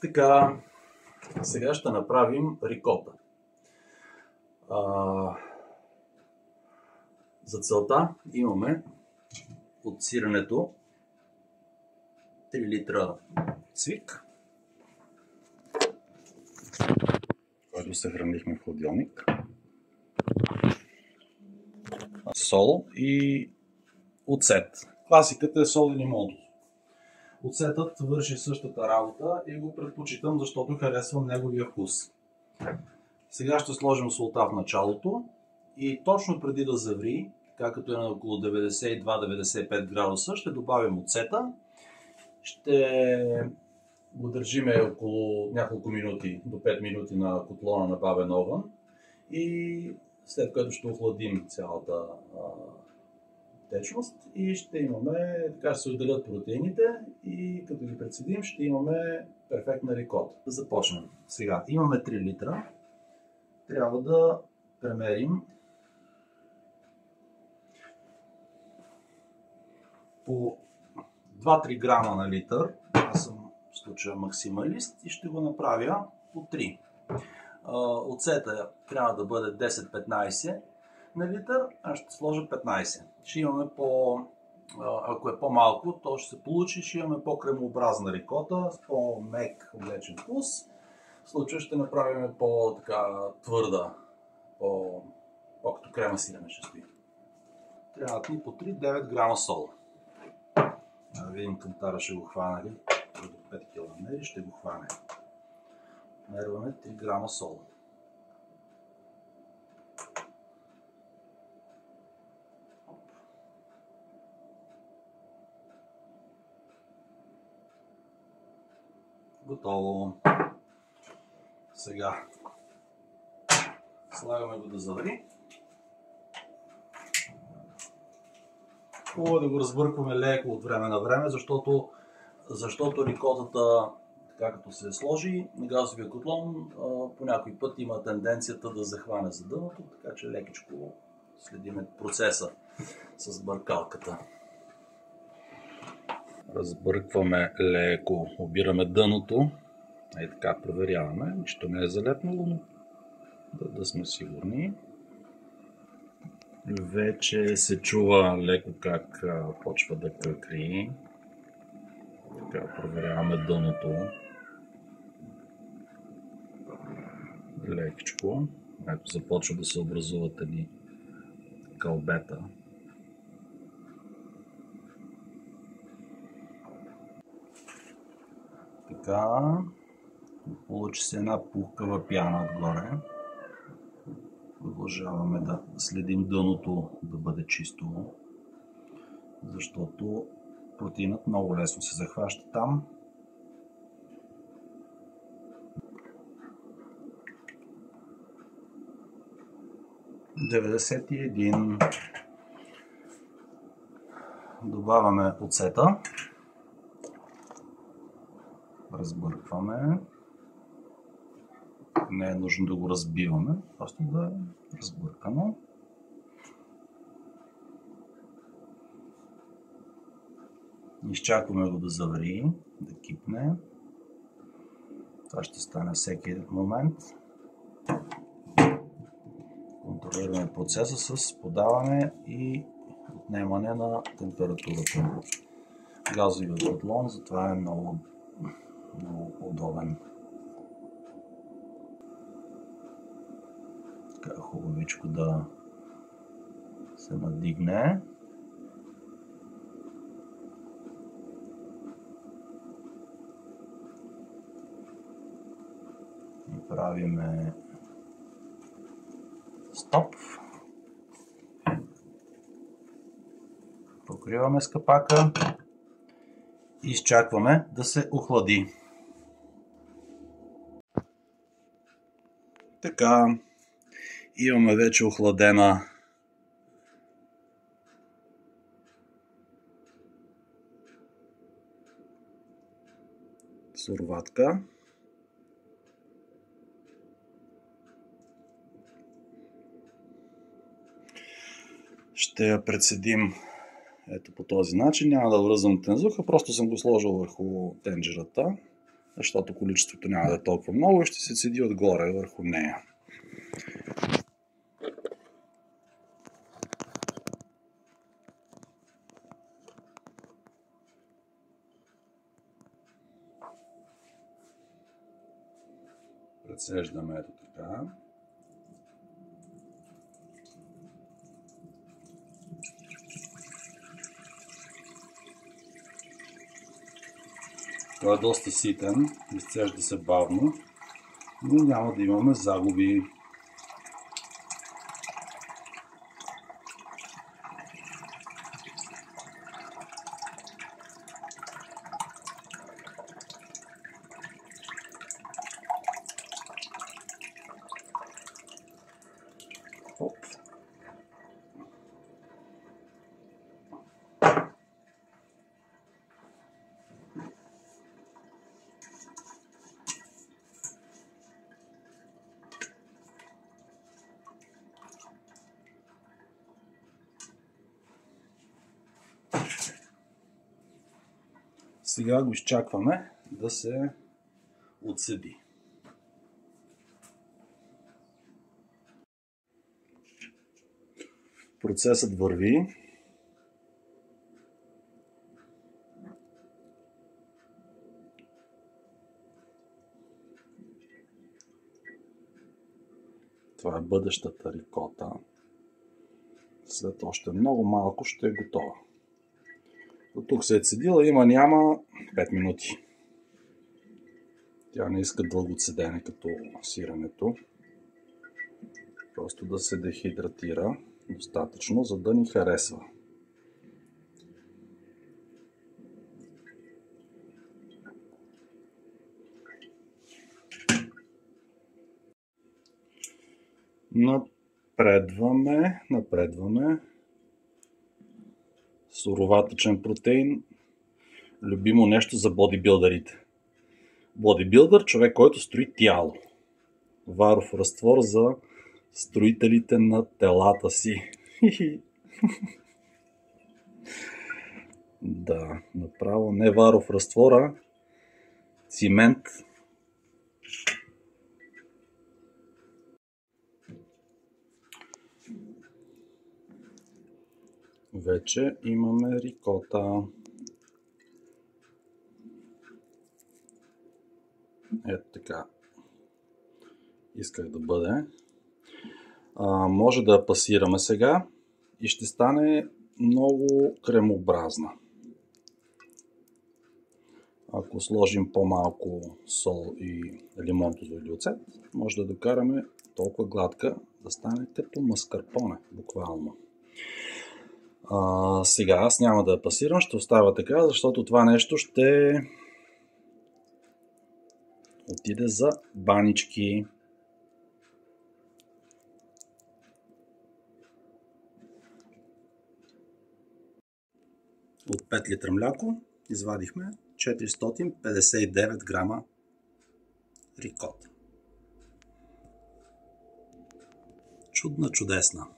Така, сега ще направим рикота. За целта имаме от сиренето 3 литра цвик, който съхранихме в хладилник, сол и оцет. Класиката е сол и лимон. Оцетът върши същата работа и го предпочитам, защото харесвам неговия вкус. Сега ще сложим солта в началото и точно преди да заври, така като е на около 92-95 градуса, ще добавим оцета. Ще го държиме около няколко минути, до 5 минути на котлона на бавен огън и след което ще охладим цялата течност и ще имаме, така ще се отделят протеините и като ги прецедим ще имаме перфектна рикота. Да започнем. Сега имаме 3 литра. Трябва да премерим по 2-3 грама на литър. Аз съм в случая максималист и ще го направя по 3. Оцета трябва да бъде 10-15 на литър, аз ще сложа 15. Ще имаме ако е по-малко, то ще се получи, ще имаме по-кремообразна рикота с по-мек облечен вкус. В случая ще направим по-твърда, по-като крема сирене ще стои. Трябва ни по 3-9 грама сол. Да видим кантара ще го хване ли. До 5 кг ще го хване. Мерваме 3 грама сол. Готово. Сега слагаме го да завари. Хубаво да го разбъркваме леко от време на време, защото рикотата, така като се сложи на газовия котлон, по някой път има тенденцията да захване за дъното, така че лекичко следиме процеса с бъркалката. Разбъркваме леко, обираме дъното, и така проверяваме, нищо не е залепнало, но да сме сигурни. Вече се чува леко как почва да кръкри. Така, проверяваме дъното. Лекичко. Ето започва да се образуват едни кълбета. Така, получи се една пухкава пяна отгоре. Продължаваме да следим дъното да бъде чисто, защото протеинът много лесно се захваща там. ...91. Добавяме оцета. Разбъркваме. Не е нужно да го разбиваме, просто да е разбъркано. Изчакваме го да завари, да кипне. Това ще стане всеки момент. Контролираме процеса с подаване и отнемане на температурата. Газовият котлон, затова е много удобен. Така хубавичко да се надигне. И правиме стоп. Покриваме с капака и изчакваме да се охлади. Така, имаме вече охладена сурватка. Ще я прецедим ето по този начин. Няма да връзвам тензуха, просто съм го сложил върху тенджерата. защото количеството няма да е толкова много и ще се цеди отгоре върху нея. Прецеждаме ето така. Той е доста ситен, изцежда се бавно, но няма да имаме загуби. Оп. Сега го изчакваме да се отседи. Процесът върви. Това е бъдещата рикота. След още много малко ще е готова. До тук се е цедила, има-няма 5 минути. Тя не иска дълго цедене като сиренето. Просто да се дехидратира достатъчно, за да ни харесва. Напредваме. Суроватъчен протеин. Любимо нещо за бодибилдърите. Бодибилдър, човек, който строи тяло. Варов разтвор за строителите на телата си. Да, направо не варов разтвора, цимент. Вече имаме рикота. Ето така. Исках да бъде. Може да я пасираме сега и ще стане много кремообразна. Ако сложим по-малко сол и лимонтово или оцет, може да докараме толкова гладка да стане като маскарпоне, буквално. Сега аз няма да я пасирам, ще оставя така, защото това нещо ще отиде за банички. От 5 литра мляко извадихме 459 грама рикота. Чудна, чудесна.